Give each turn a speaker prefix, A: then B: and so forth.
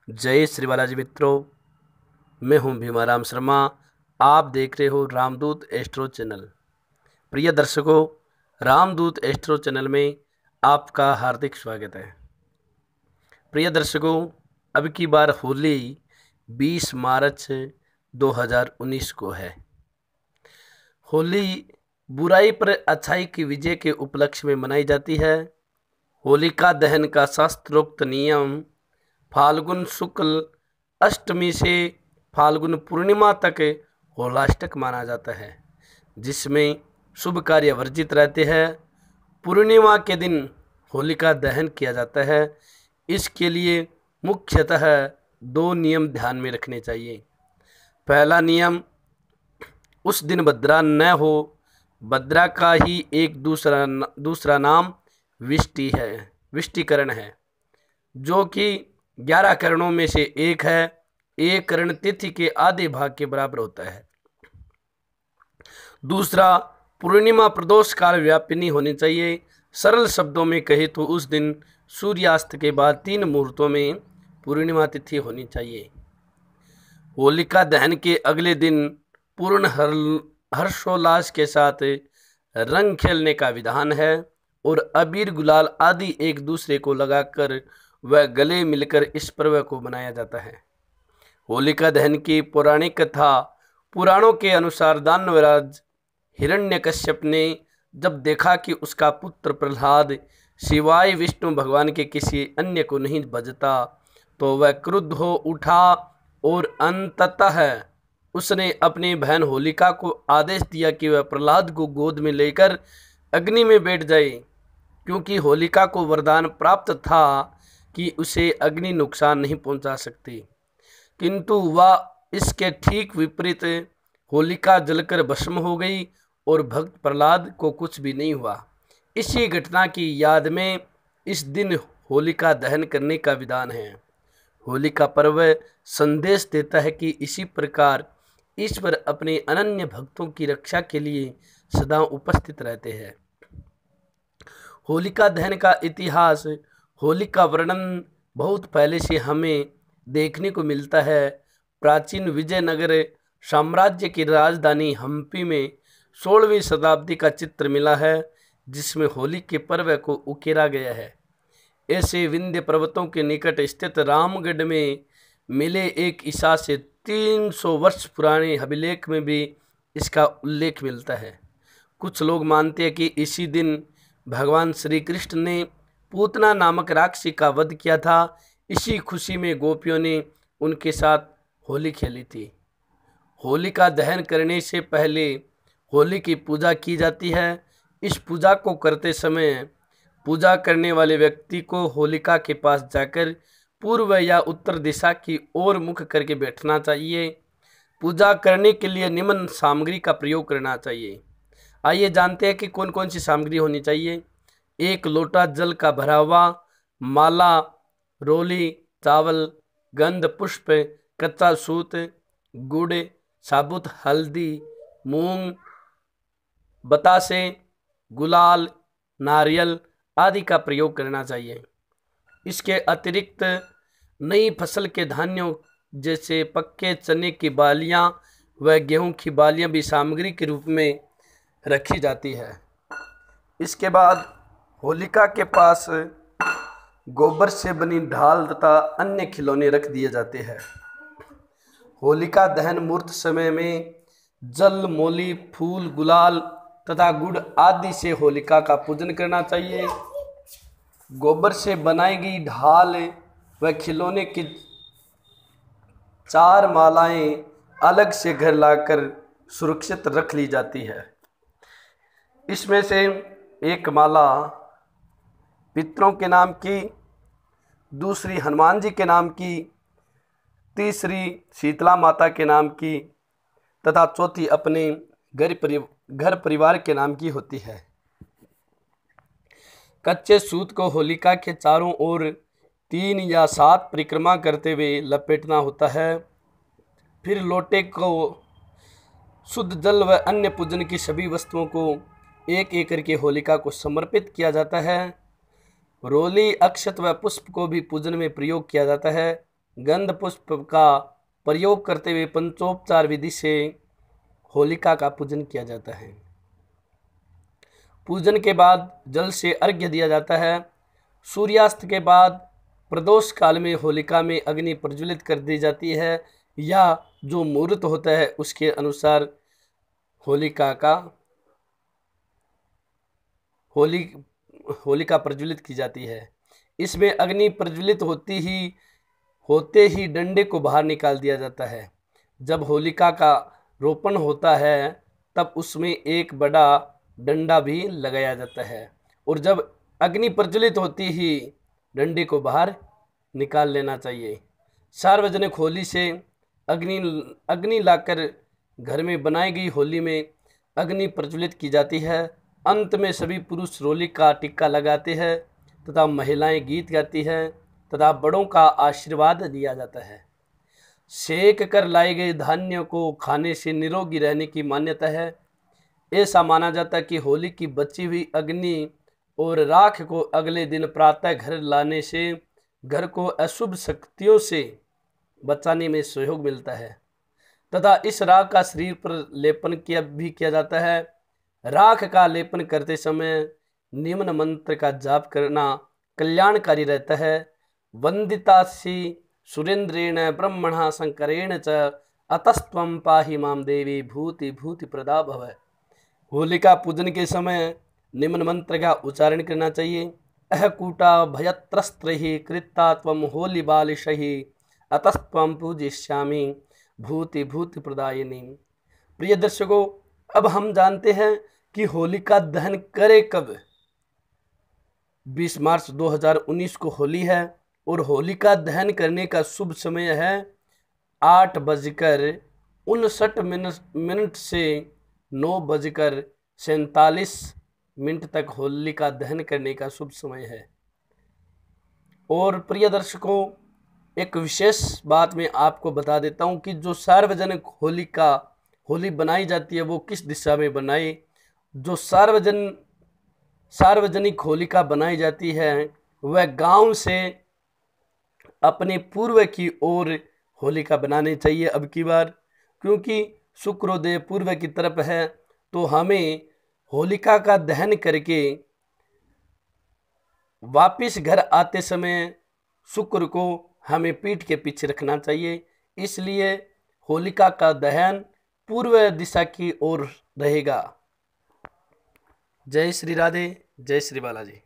A: जय श्री बालाजी मित्रों, मैं हूं भीमाराम शर्मा। आप देख रहे हो रामदूत एस्ट्रो चैनल। प्रिय दर्शकों, रामदूत एस्ट्रो चैनल में आपका हार्दिक स्वागत है। प्रिय दर्शकों, अब की बार होली 20 मार्च 2019 को है। होली बुराई पर अच्छाई की विजय के उपलक्ष्य में मनाई जाती है। होलिका दहन का शास्त्रोक्त नियम फाल्गुन शुक्ल अष्टमी से फाल्गुन पूर्णिमा तक होलाष्टक माना जाता है, जिसमें शुभ कार्य वर्जित रहते हैं। पूर्णिमा के दिन होलिका दहन किया जाता है। इसके लिए मुख्यतः 2 नियम ध्यान में रखने चाहिए। पहला नियम, उस दिन बद्रा न हो। बद्रा का ही एक दूसरा नाम विष्टि है, विष्टिकरण है, जो कि 11 करणों में से एक है। एक करण तिथि के आधे भाग के बराबर होता है। दूसरा, पूर्णिमा प्रदोष काल व्यापिनी होनी चाहिए। सरल शब्दों में कहे तो उस दिन सूर्यास्त के बाद 3 मुहूर्तों में पूर्णिमा तिथि होनी चाहिए। होलिका दहन के अगले दिन पूर्ण हर्षोल्लास के साथ रंग खेलने का विधान है और अबीर गुलाल आदि एक दूसरे को लगाकर व गले मिलकर इस पर्व को मनाया जाता है। होलिका दहन की पौराणिक कथा, पुराणों के अनुसार दानवराज हिरण्यकश्यप ने जब देखा कि उसका पुत्र प्रहलाद सिवाय विष्णु भगवान के किसी अन्य को नहीं भजता, तो वह क्रुद्ध हो उठा और अंततः उसने अपनी बहन होलिका को आदेश दिया कि वह प्रहलाद को गोद में लेकर अग्नि में बैठ जाए, क्योंकि होलिका को वरदान प्राप्त था कि उसे अग्नि नुकसान नहीं पहुंचा सकती। किंतु वह इसके ठीक विपरीत होलिका जलकर भस्म हो गई और भक्त प्रहलाद को कुछ भी नहीं हुआ। इसी घटना की याद में इस दिन होलिका दहन करने का विधान है। होलिका पर्व संदेश देता है कि इसी प्रकार ईश्वर अपने अनन्य भक्तों की रक्षा के लिए सदा उपस्थित रहते हैं। होलिका दहन का इतिहास, होली का वर्णन बहुत पहले से हमें देखने को मिलता है। प्राचीन विजयनगर साम्राज्य की राजधानी हम्पी में 16वीं शताब्दी का चित्र मिला है, जिसमें होली के पर्व को उकेरा गया है। ऐसे विंध्य पर्वतों के निकट स्थित रामगढ़ में मिले एक ईसा से 300 वर्ष पुराने अभिलेख में भी इसका उल्लेख मिलता है। कुछ लोग मानते हैं कि इसी दिन भगवान श्री कृष्ण ने पूतना नामक राक्षसी का वध किया था। इसी खुशी में गोपियों ने उनके साथ होली खेली थी। होली का दहन करने से पहले होली की पूजा की जाती है। इस पूजा को करते समय पूजा करने वाले व्यक्ति को होलिका के पास जाकर पूर्व या उत्तर दिशा की ओर मुख करके बैठना चाहिए। पूजा करने के लिए निम्न सामग्री का प्रयोग करना चाहिए। आइए जानते हैं कि कौन कौन सी सामग्री होनी चाहिए। 1 लोटा जल का भरा हुआ, माला, रोली, चावल, गंध पुष्प, कच्चा सूत, गुड़, साबुत हल्दी, मूंग, बतासे, गुलाल, नारियल आदि का प्रयोग करना चाहिए। इसके अतिरिक्त नई फसल के धान्यों जैसे पक्के चने की बालियां व गेहूं की बालियां भी सामग्री के रूप में रखी जाती है। इसके बाद होलिका के पास गोबर से बनी ढाल तथा अन्य खिलौने रख दिए जाते हैं। होलिका दहन मुहूर्त समय में जल, मौली, फूल, गुलाल तथा गुड़ आदि से होलिका का पूजन करना चाहिए। गोबर से बनाई गई ढाल व खिलौने की 4 मालाएं अलग से घर लाकर सुरक्षित रख ली जाती है। इसमें से एक माला पितरों के नाम की, दूसरी हनुमान जी के नाम की, तीसरी शीतला माता के नाम की तथा चौथी अपने घर परिवार के नाम की होती है। कच्चे सूत को होलिका के चारों ओर 3 या 7 परिक्रमा करते हुए लपेटना होता है। फिर लोटे को शुद्ध जल व अन्य पूजन की सभी वस्तुओं को एक एक करके होलिका को समर्पित किया जाता है। रोली, अक्षत व पुष्प को भी पूजन में प्रयोग किया जाता है। गंध पुष्प का प्रयोग करते हुए पंचोपचार विधि से होलिका का पूजन किया जाता है। पूजन के बाद जल से अर्घ्य दिया जाता है। सूर्यास्त के बाद प्रदोष काल में होलिका में अग्नि प्रज्वलित कर दी जाती है, या जो मुहूर्त होता है उसके अनुसार होलिका प्रज्वलित की जाती है। इसमें अग्नि प्रज्वलित होते ही डंडे को बाहर निकाल दिया जाता है। जब होलिका का रोपण होता है तब उसमें एक बड़ा डंडा भी लगाया जाता है, और जब अग्नि प्रज्वलित होती ही डंडे को बाहर निकाल लेना चाहिए। सार्वजनिक होली से अग्नि लाकर घर में बनाई गई होली में अग्नि प्रज्वलित की जाती है। अंत में सभी पुरुष रोली का टिक्का लगाते हैं तथा महिलाएं गीत गाती हैं तथा बड़ों का आशीर्वाद दिया जाता है। सेक कर लाए गए धान्य को खाने से निरोगी रहने की मान्यता है। ऐसा माना जाता है कि होली की बची हुई अग्नि और राख को अगले दिन प्रातः घर लाने से घर को अशुभ शक्तियों से बचाने में सहयोग मिलता है, तथा इस राख का शरीर पर लेपन किया जाता है। राख का लेपन करते समय निम्न मंत्र का जाप करना कल्याणकारी रहता है। वंदितासी सुरेंद्रेण ब्रह्मणा शंकरेण च अतस्त्वं पाहि माम देवी भूति भूति प्रदा भव। होलिका पूजन के समय निम्न मंत्र का उच्चारण करना चाहिए। अहकूटा भयत्रस्त्रहि कृत्ता त्वं होली बालिशहि अतस्त्वं पूजिष्यामि भूति भूति प्रदायिनी। प्रिय दर्शकों, अब हम जानते हैं कि होलिका दहन करे कब। 20 मार्च 2019 को होली है और होलिका दहन करने का शुभ समय है 8:59 से 9:47 तक होलिका दहन करने का शुभ समय है। और प्रिय दर्शकों, एक विशेष बात मैं आपको बता देता हूं कि जो सार्वजनिक होली बनाई जाती है वो किस दिशा में बनाई। जो सार्वजनिक होलिका बनाई जाती है वह गांव से अपने पूर्व की ओर होलिका बनानी चाहिए अब की बार, क्योंकि शुक्रोदय पूर्व की तरफ है, तो हमें होलिका का दहन करके वापिस घर आते समय शुक्र को हमें पीठ के पीछे रखना चाहिए। इसलिए होलिका का दहन पूर्व दिशा की ओर रहेगा। जय श्री राधे, जय श्री बालाजी।